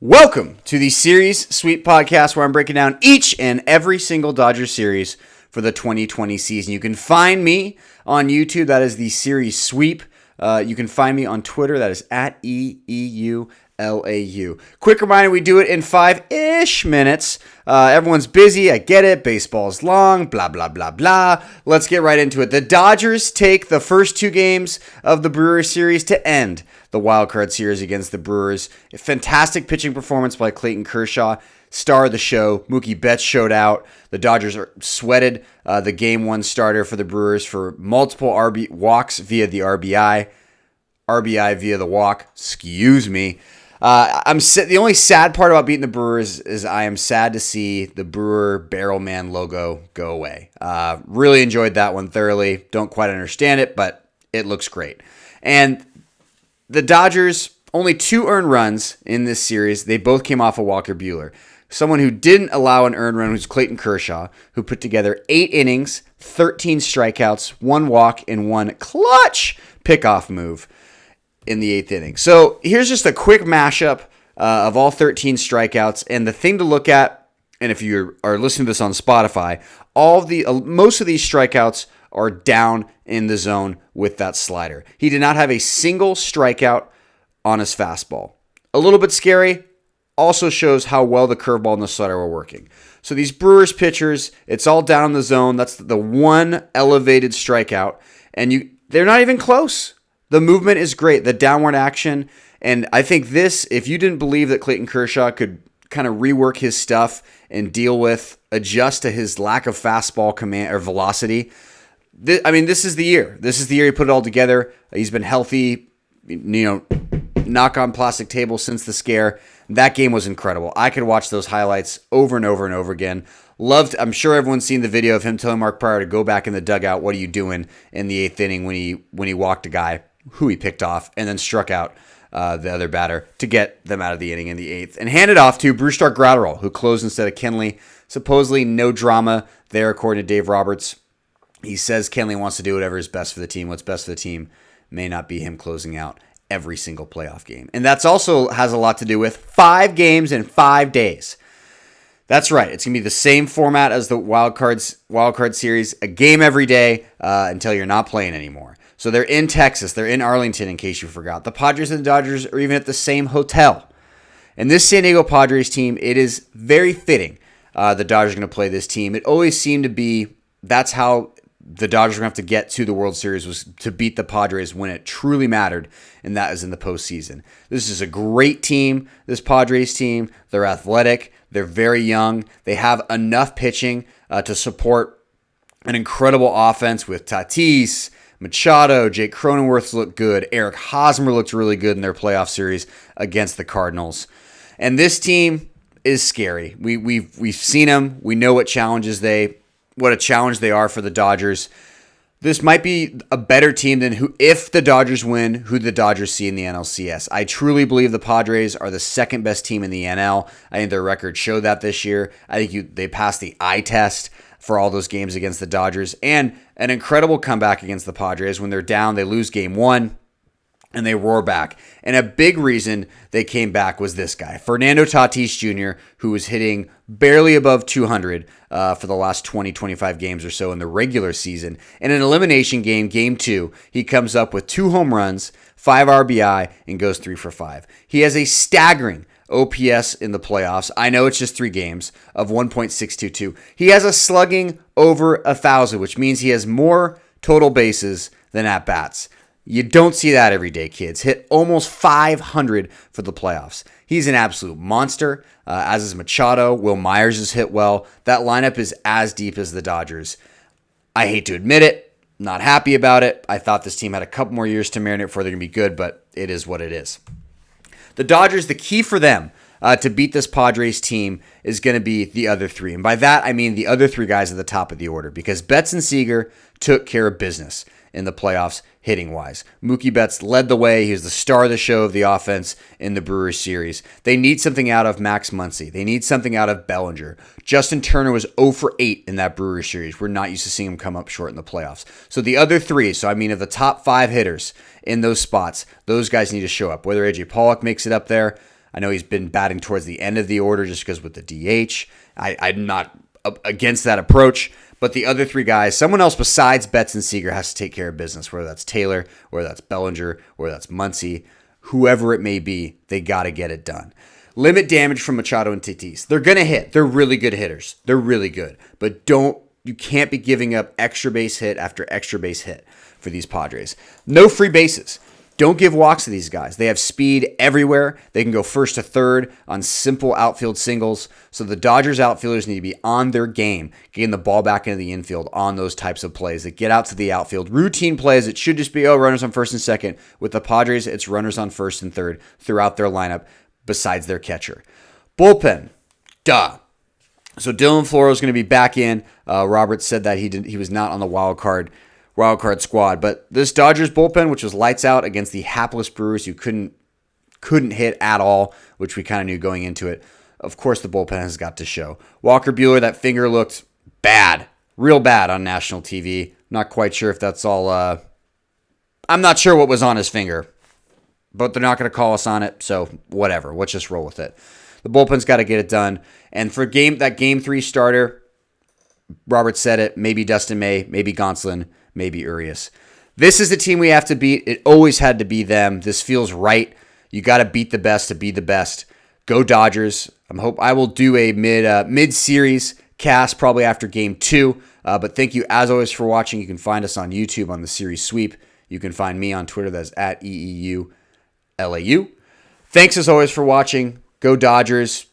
Welcome to the Series Sweep Podcast, where I'm breaking down each and every single Dodgers series for the 2020 season. You can find me on YouTube. That is the Series Sweep. You can find me on Twitter. That is at EEULAU. Quick reminder, we do it in 5-ish minutes. Everyone's busy. I get it. Baseball's long. Blah, blah, blah, blah. Let's get right into it. The Dodgers take the first two games of the Brewers series to end the wild card series against the Brewers. A fantastic pitching performance by Clayton Kershaw, star of the show. Mookie Betts showed out. The Dodgers sweated the game one starter for the Brewers for multiple walks via the RBI via the walk. Excuse me. The only sad part about beating the Brewers is I am sad to see the Brewer Barrelman logo go away. Really enjoyed that one thoroughly. Don't quite understand it, but it looks great. And the Dodgers, only 2 earned runs in this series. They both came off of Walker Buehler. Someone who didn't allow an earned run was Clayton Kershaw, who put together 8 innings, 13 strikeouts, 1 walk, and 1 clutch pickoff move in the 8th inning. So here's just a quick mashup of all 13 strikeouts. And the thing to look at, and if you are listening to this on Spotify, most of these strikeouts are down in the zone with that slider. He did not have a single strikeout on his fastball. A little bit scary. Also shows how well the curveball and the slider were working. So these Brewers pitchers, it's all down in the zone. That's the one elevated strikeout. And they're not even close. The movement is great. The downward action. And I think if you didn't believe that Clayton Kershaw could kind of rework his stuff and adjust to his lack of fastball command or velocity, this is the year. This is the year he put it all together. He's been healthy, knock on plastic table since the scare. That game was incredible. I could watch those highlights over and over and over again. I'm sure everyone's seen the video of him telling Mark Prior to go back in the dugout. What are you doing in the 8th inning when he walked a guy who he picked off and then struck out the other batter to get them out of the inning in the 8th and handed off to Brusdar Graterol, who closed instead of Kenley. Supposedly no drama there, according to Dave Roberts. He says Kenley wants to do whatever is best for the team. What's best for the team may not be him closing out every single playoff game. And that's also has a lot to do with 5 games in 5 days. That's right. It's going to be the same format as the wild card series, a game every day until you're not playing anymore. So they're in Texas. They're in Arlington, in case you forgot. The Padres and the Dodgers are even at the same hotel. And this San Diego Padres team, it is very fitting the Dodgers are going to play this team. It always seemed to be that's how the Dodgers were going to have to get to the World Series, was to beat the Padres when it truly mattered, and that is in the postseason. This is a great team, this Padres team. They're athletic. They're very young. They have enough pitching to support an incredible offense with Tatis, Machado, Jake Cronenworth looked good. Eric Hosmer looked really good in their playoff series against the Cardinals. And this team is scary. We've seen them. We know what a challenge they are for the Dodgers. This might be a better team than if the Dodgers win, who the Dodgers see in the NLCS. I truly believe the Padres are the second best team in the NL. I think their record showed that this year. I think they passed the eye test for all those games against the Dodgers, and an incredible comeback against the Padres. When they're down, they lose game 1. And they roar back. And a big reason they came back was this guy, Fernando Tatis Jr., who was hitting barely above 200 for the last 20, 25 games or so in the regular season. In an elimination game, game 2, he comes up with 2 home runs, 5 RBI, and goes 3 for 5. He has a staggering OPS in the playoffs. I know it's just 3 games of 1.622. He has a slugging over 1,000, which means he has more total bases than at-bats. You don't see that every day, kids. Hit almost 500 for the playoffs. He's an absolute monster, as is Machado. Will Myers has hit well. That lineup is as deep as the Dodgers. I hate to admit it. Not happy about it. I thought this team had a couple more years to marinate before they're going to be good, but it is what it is. The Dodgers, the key for them to beat this Padres team is going to be the other 3. And by that, I mean the other 3 guys at the top of the order, because Betts and Seager took care of business in the playoffs hitting-wise. Mookie Betts led the way. He was the star of the show of the offense in the Brewers series. They need something out of Max Muncy. They need something out of Bellinger. Justin Turner was 0 for 8 in that Brewers series. We're not used to seeing him come up short in the playoffs. So the other 3, of the top 5 hitters in those spots, those guys need to show up. Whether AJ Pollock makes it up there, I know he's been batting towards the end of the order just because with the DH. I'm not against that approach. But the other three guys, someone else besides Betts and Seager has to take care of business, whether that's Taylor, whether that's Bellinger, whether that's Muncy, whoever it may be, they got to get it done. Limit damage from Machado and Tatis. They're going to hit. They're really good hitters. They're really good. But you can't be giving up extra base hit after extra base hit for these Padres. No free bases. Don't give walks to these guys. They have speed everywhere. They can go first to third on simple outfield singles. So the Dodgers outfielders need to be on their game, getting the ball back into the infield on those types of plays that get out to the outfield. Routine plays, it should just be, runners on first and second. With the Padres, it's runners on first and third throughout their lineup besides their catcher. Bullpen, duh. So Dylan Floro is going to be back in. Robert said that he was not on the wild card squad. But this Dodgers bullpen, which was lights out against the hapless Brewers who couldn't hit at all, which we kind of knew going into it. Of course, the bullpen has got to show. Walker Buehler, that finger looked bad, real bad on national TV. Not quite sure if that's all. I'm not sure what was on his finger, but they're not going to call us on it, so whatever. Let's just roll with it. The bullpen's got to get it done. And for that game 3 starter, Robert said it, maybe Dustin May, maybe Gonsolin, maybe Urias. This is the team we have to beat. It always had to be them. This feels right. You got to beat the best to be the best. Go Dodgers. I will do a mid-series cast probably after game 2. But thank you as always for watching. You can find us on YouTube on the series sweep. You can find me on Twitter. That's at EEULAU. Thanks as always for watching. Go Dodgers.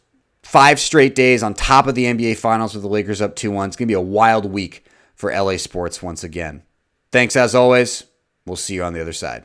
5 straight days on top of the NBA Finals with the Lakers up 2-1. It's going to be a wild week for LA sports once again. Thanks as always. We'll see you on the other side.